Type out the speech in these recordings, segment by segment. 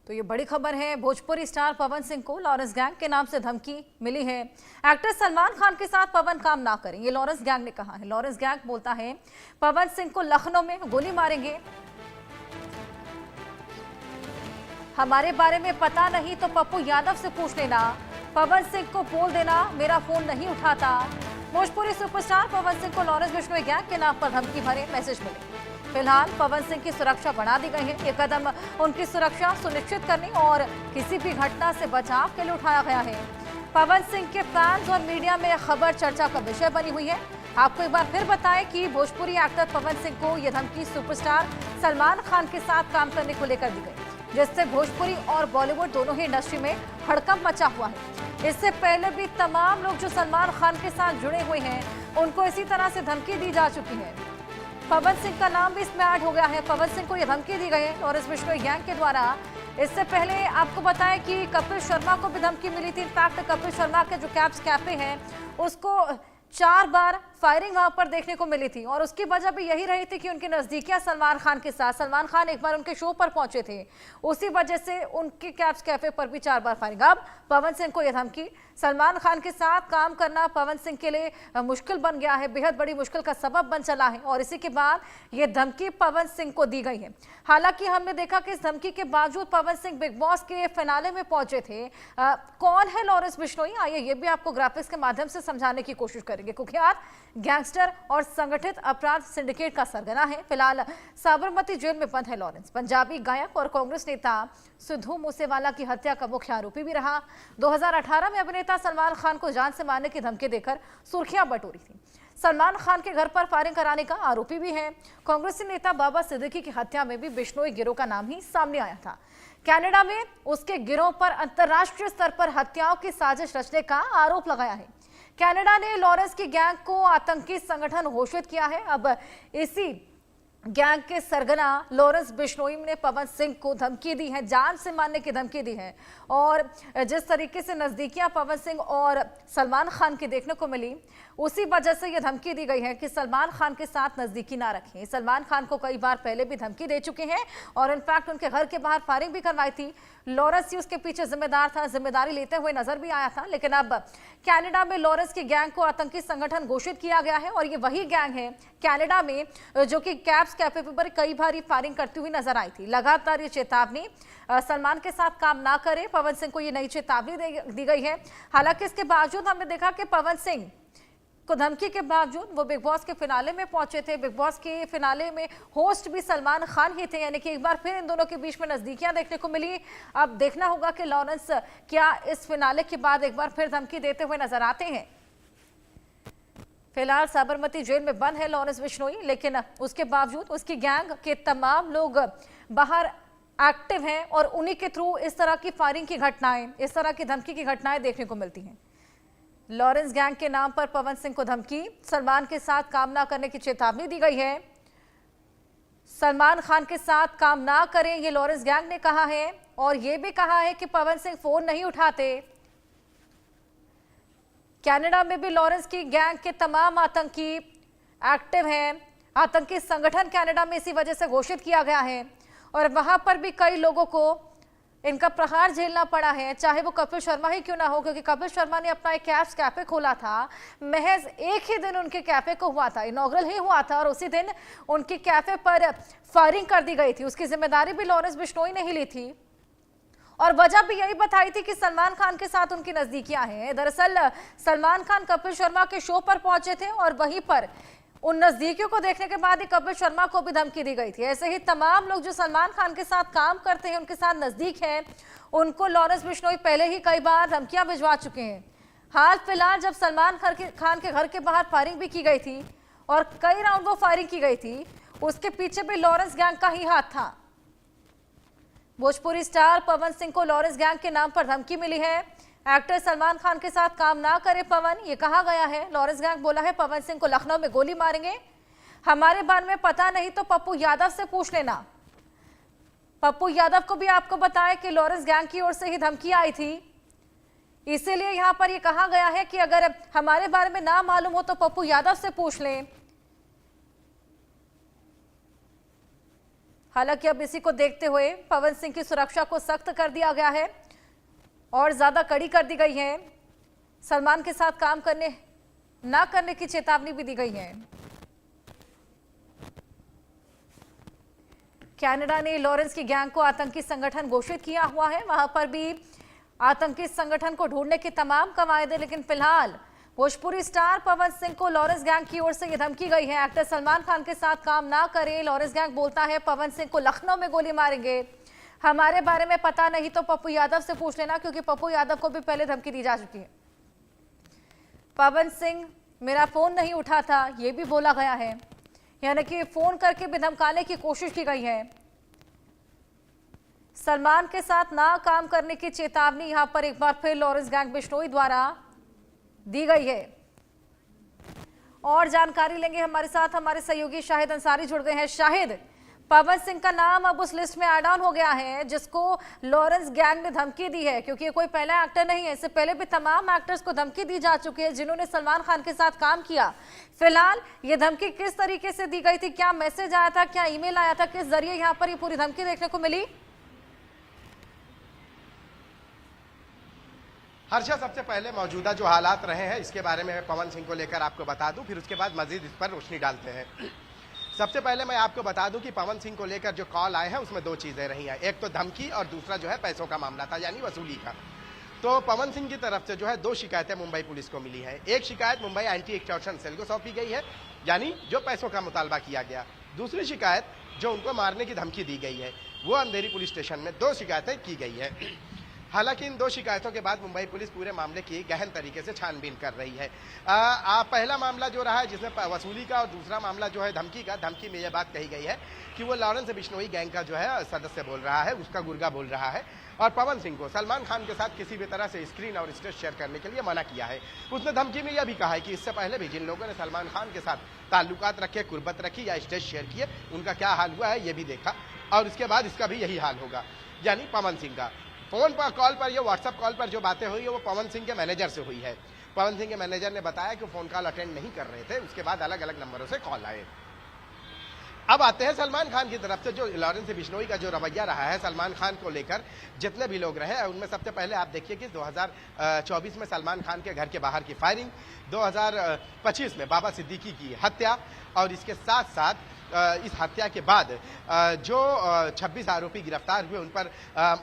तो ये बड़ी खबर है। भोजपुरी स्टार पवन सिंह को लॉरेंस गैंग के नाम से धमकी मिली है। एक्टर सलमान खान के साथ पवन काम ना करें, ये लॉरेंस गैंग ने कहा है। लॉरेंस गैंग बोलता है पवन सिंह को लखनऊ में गोली मारेंगे, हमारे बारे में पता नहीं तो पप्पू यादव से पूछ लेना, पवन सिंह को बोल देना मेरा फोन नहीं उठाता। भोजपुरी सुपरस्टार पवन सिंह को लॉरेंस बिश्नोई गैंग के नाम पर धमकी भरे मैसेज मिले। फिलहाल पवन सिंह की सुरक्षा बढ़ा दी गई है। ये कदम उनकी सुरक्षा सुनिश्चित करने और किसी भी घटना से बचाव के लिए उठाया गया है। पवन सिंह के फैंस और मीडिया में खबर चर्चा का विषय बनी हुई है। आपको एक बार फिर बताएं कि भोजपुरी एक्टर पवन सिंह को यह धमकी सुपरस्टार सलमान खान के साथ काम करने को लेकर दी गई, जिससे भोजपुरी और बॉलीवुड दोनों ही इंडस्ट्री में हड़कंप मचा हुआ है। इससे पहले भी तमाम लोग जो सलमान खान के साथ जुड़े हुए हैं उनको इसी तरह से धमकी दी जा चुकी है। पवन सिंह का नाम भी इसमें ऐड हो गया है। पवन सिंह को यह धमकी दी गई है लॉरेंस बिश्नोई गैंग के द्वारा। इससे पहले आपको बताएं कि कपिल शर्मा को भी धमकी मिली थी। इनफैक्ट कपिल शर्मा के जो कैप्स कैफे हैं उसको 4 बार फायरिंग वहां पर देखने को मिली थी और उसकी वजह भी यही रही थी कि उनकी नजदीकियां सलमान खान के साथ। सलमान खान एक बार उनके शो पर पहुंचे थे, उसी वजह से उनके कैप्स कैफे पर भी 4 बार फायरिंग। अब पवन सिंह को यह धमकी, सलमान खान के साथ काम करना पवन सिंह के लिए मुश्किल बन गया है, बेहद बड़ी मुश्किल का सबब बन चला है और इसी के बाद ये धमकी पवन सिंह को दी गई है। हालांकि हमने देखा कि इस धमकी के बावजूद पवन सिंह बिग बॉस के फिनाले में पहुंचे थे। कौन है लॉरेंस बिश्नोई, आइए ये भी आपको ग्राफिक्स के माध्यम से समझाने की कोशिश करेंगे। कुख्यात गैंगस्टर और संगठित अपराध सिंडिकेट का सरगना है। फिलहाल साबरमती जेल में बंद है लॉरेंस। पंजाबी गायक और कांग्रेस नेता सिद्धू मूसेवाला की हत्या का मुख्य आरोपी भी रहा। 2018 में अभिनेता सलमान खान को जान से मारने की धमकी देकर सुर्खियां बटोरी थी। सलमान खान के घर पर फायरिंग कराने का आरोपी भी है। कांग्रेसी नेता बाबा सिद्दीकी की हत्या में भी बिश्नोई गिरोह का नाम ही सामने आया था। कनाडा में उसके गिरोह पर अंतर्राष्ट्रीय स्तर पर हत्याओं की साजिश रचने का आरोप लगाया है। कनाडा ने लॉरेंस की गैंग को आतंकी संगठन घोषित किया है। अब इसी गैंग के सरगना लॉरेंस बिश्नोई ने पवन सिंह को धमकी दी है, जान से मारने की धमकी दी है। और जिस तरीके से नजदीकियां पवन सिंह और सलमान खान की देखने को मिली, उसी वजह से यह धमकी दी गई है कि सलमान खान के साथ नजदीकी ना रखें। सलमान खान को कई बार पहले भी धमकी दे चुके हैं और इनफैक्ट उनके घर के बाहर फायरिंग भी करवाई थी। लॉरेंस ही उसके पीछे जिम्मेदार था, जिम्मेदारी लेते हुए नजर भी आया था। लेकिन अब कनाडा में लॉरेंस की गैंग को आतंकी संगठन घोषित किया गया है और ये वही गैंग है कनाडा में जो कि कैप्स कैफे पर कई बार फायरिंग करती हुई नजर आई थी। लगातार ये चेतावनी सलमान के साथ काम ना करे, पवन सिंह को ये नई चेतावनी दी गई है। हालांकि इसके बावजूद हमने देखा कि पवन सिंह को धमकी के बावजूद वो बिग बॉस के फिनाले में पहुंचे थे। बिग बॉस के फिनाले में होस्ट भी सलमान खान ही थे, यानी कि एक बार फिर इन दोनों के बीच में नजदीकियां देखने को मिली। अब देखना होगा कि लॉरेंस क्या इस फिनाले के बाद एक बार फिर धमकी देते हुए नजर आते हैं। फिलहाल साबरमती जेल में बंद है लॉरेंस बिश्नोई, लेकिन उसके बावजूद उसकी गैंग के तमाम लोग बाहर एक्टिव हैं और उन्हीं के थ्रू इस तरह की फायरिंग की घटनाएं, इस तरह की धमकी की घटनाएं देखने को मिलती हैं। लॉरेंस गैंग के नाम पर पवन सिंह को धमकी, सलमान के साथ काम ना करने की चेतावनी दी गई है। सलमान खान के साथ काम ना करें, ये लॉरेंस गैंग ने कहा है और ये भी कहा है कि पवन सिंह फोन नहीं उठाते। कनाडा में भी लॉरेंस की गैंग के तमाम आतंकी एक्टिव हैं। आतंकी संगठन कनाडा में इसी वजह से घोषित किया गया है और वहां पर भी कई लोगों को इनका प्रहार झेलना पड़ा है, चाहे वो कपिल शर्मा ही क्यों ना हो, क्योंकि कपिल शर्मा ने अपना एक कैप्स कैफे खोला था। महज एक ही दिन उनके कैफे को हुआ था, इनॉग्रल ही हुआ था और उसी दिन उनके कैफे पर फायरिंग कर दी गई थी। उसकी जिम्मेदारी भी लॉरेंस बिश्नोई ने ही ली थी और वजह भी यही बताई थी कि सलमान खान के साथ उनकी नजदीकियां हैं। दरअसल सलमान खान कपिल शर्मा के शो पर पहुंचे थे और वहीं पर उन नजदीकियों को देखने के बाद ही कपिल शर्मा को भी धमकी दी गई थी। ऐसे ही तमाम लोग जो सलमान खान के साथ काम करते हैं, उनके साथ नजदीक हैं, उनको लॉरेंस बिश्नोई पहले ही कई बार धमकियां भिजवा चुके हैं। हाल फिलहाल जब सलमान खान के घर के बाहर फायरिंग भी की गई थी और कई राउंड वो फायरिंग की गई थी, उसके पीछे भी लॉरेंस गैंग का ही हाथ था। भोजपुरी स्टार पवन सिंह को लॉरेंस गैंग के नाम पर धमकी मिली है। एक्टर सलमान खान के साथ काम ना करे पवन, ये कहा गया है। लॉरेंस गैंग बोला है पवन सिंह को लखनऊ में गोली मारेंगे, हमारे बारे में पता नहीं तो पप्पू यादव से पूछ लेना। पप्पू यादव को भी आपको बताया कि लॉरेंस गैंग की ओर से ही धमकी आई थी, इसीलिए यहां पर यह कहा गया है कि अगर हमारे बारे में ना मालूम हो तो पप्पू यादव से पूछ लें। हालांकि अब इसी को देखते हुए पवन सिंह की सुरक्षा को सख्त कर दिया गया है और ज्यादा कड़ी कर दी गई है। सलमान के साथ काम ना करने की चेतावनी भी दी गई है। कनाडा ने लॉरेंस की गैंग को आतंकी संगठन घोषित किया हुआ है। वहां पर भी आतंकी संगठन को ढूंढने की तमाम कवायद है, लेकिन फिलहाल भोजपुरी स्टार पवन सिंह को लॉरेंस गैंग की ओर से यह धमकी गई है। एक्टर सलमान खान के साथ काम ना करे। लॉरेंस गैंग बोलता है पवन सिंह को लखनऊ में गोली मारेंगे। हमारे बारे में पता नहीं तो पप्पू यादव से पूछ लेना, क्योंकि पप्पू यादव को भी पहले धमकी दी जा चुकी है। पवन सिंह मेरा फोन नहीं उठाता, यह भी बोला गया है, यानी कि फोन करके भी धमकाने की कोशिश की गई है। सलमान के साथ ना काम करने की चेतावनी यहां पर एक बार फिर लॉरेंस गैंग बिश्नोई द्वारा दी गई है। और जानकारी लेंगे, हमारे साथ हमारे सहयोगी शाहिद अंसारी जुड़ गए हैं। शाहिद, पवन सिंह का नाम अब उस लिस्ट में ऐड ऑन हो गया है जिसको लॉरेंस गैंग ने धमकी दी है, क्योंकि ये कोई पहला एक्टर नहीं है। इससे पहले भी तमाम एक्टर्स को धमकी दी जा चुकी है जिन्होंने सलमान खान के साथ काम किया। फिलहाल ये धमकी किस तरीके से दी गई थी? क्या मैसेज आया था, क्या ईमेल आया था, किस जरिए यहाँ पर ये पूरी धमकी देखने को मिली? हर्षा, सबसे पहले मौजूदा जो हालात रहे हैं इसके बारे में पवन सिंह को लेकर आपको बता दूं, फिर उसके बाद मजीद इस पर रोशनी डालते हैं। सबसे पहले मैं आपको बता दूं कि पवन सिंह को लेकर जो कॉल आए हैं उसमें दो चीजें रही हैं, एक तो धमकी और दूसरा जो है पैसों का मामला था, यानी वसूली का। तो पवन सिंह की तरफ से जो है दो शिकायतें मुंबई पुलिस को मिली है। एक शिकायत मुंबई एंटी एक्सटॉर्शन सेल को सौंपी गई है, यानी जो पैसों का मुतालबा किया गया। दूसरी शिकायत जो उनको मारने की धमकी दी गई है वो अंधेरी पुलिस स्टेशन में दो शिकायतें की गई है। हालांकि इन दो शिकायतों के बाद मुंबई पुलिस पूरे मामले की गहन तरीके से छानबीन कर रही है। पहला मामला जो रहा है जिसमें वसूली का, और दूसरा मामला जो है धमकी का। धमकी में यह बात कही गई है कि वो लॉरेंस बिश्नोई गैंग का जो है सदस्य बोल रहा है, उसका गुर्गा बोल रहा है, और पवन सिंह को सलमान खान के साथ किसी भी तरह से स्क्रीन और स्टेज शेयर करने के लिए मना किया है। उसने धमकी में यह भी कहा है कि इससे पहले भी जिन लोगों ने सलमान खान के साथ ताल्लुकात रखे, कुर्बत रखी या स्टेज शेयर किए, उनका क्या हाल हुआ है ये भी देखा, और उसके बाद इसका भी यही हाल होगा। यानी पवन सिंह का फोन पर, कॉल पर, या व्हाट्सएप कॉल पर जो बातें हुई है वो पवन सिंह के मैनेजर से हुई है। पवन सिंह के मैनेजर ने बताया कि फोन कॉल अटेंड नहीं कर रहे थे, उसके बाद अलग अलग नंबरों से कॉल आए। अब आते हैं सलमान खान की तरफ से जो लॉरेंस बिश्नोई का जो रवैया रहा है सलमान खान को लेकर, जितने भी लोग रहे उनमें सबसे पहले आप देखिए कि 2024 में सलमान खान के घर के बाहर की फायरिंग, 2025 में बाबा सिद्दीकी की हत्या, और इसके साथ साथ इस हत्या के बाद जो 26 आरोपी गिरफ्तार हुए उन पर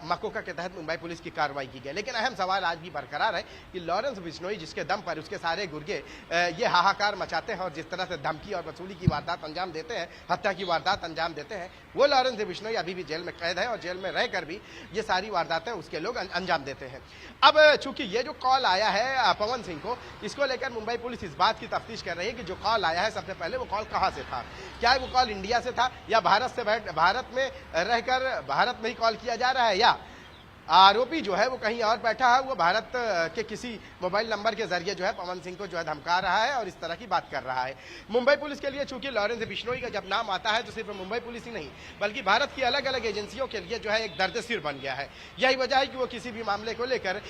मकोका के तहत मुंबई पुलिस की कार्रवाई की गई। लेकिन अहम सवाल आज भी बरकरार है कि लॉरेंस बिश्नोई जिसके दम पर उसके सारे गुर्गे ये हाहाकार मचाते हैं और जिस तरह से धमकी और वसूली की वारदात अंजाम देते हैं, हत्या की वारदात अंजाम देते हैं, वो लॉरेंस बिश्नोई अभी भी जेल में कैद है और जेल में रहकर भी ये सारी वारदातें उसके लोग अंजाम देते हैं। अब चूंकि ये जो कॉल आया है पवन सिंह को, इसको लेकर मुंबई पुलिस इस बात की तफ्तीश कर रही है कि जो कॉल आया है सबसे पहले वो कॉल कहां से था, क्या वो कॉल इंडिया से था या भारत में रहकर भारत में ही कॉल किया जा रहा है, या आरोपी जो है वो कहीं और बैठा है, वो भारत के किसी मोबाइल नंबर के जरिए जो है पवन सिंह को जो है धमका रहा है और इस तरह की बात कर रहा है। मुंबई पुलिस के लिए चूंकि लॉरेंस बिश्नोई का जब नाम आता है तो सिर्फ मुंबई पुलिस ही नहीं बल्कि भारत की अलग अलग एजेंसियों के लिए जो है एक दर्द सिर बन गया है। यही वजह है कि वो किसी भी मामले को लेकर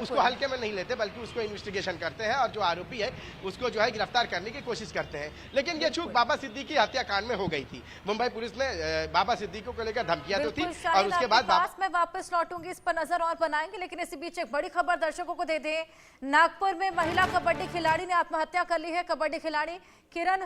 उसको हल्के में नहीं लेते, बल्कि उसको इन्वेस्टिगेशन करते हैं और जो आरोपी है उसको जो है गिरफ्तार करने की कोशिश करते हैं। लेकिन ये चूक बाबा सिद्दीकी हत्याकांड में हो गई थी। मुंबई पुलिस ने बाबा सिद्दीकी को लेकर धमकियां तो थी, और उसके बाद मैं वापस लौटूंगी, इस पर नजर और बनाएंगे, लेकिन इसी बीच एक बड़ी खबर दर्शकों को दे दें। नागपुर में महिला कबड्डी खिलाड़ी ने आत्महत्या कर ली है। कबड्डी खिलाड़ी किरण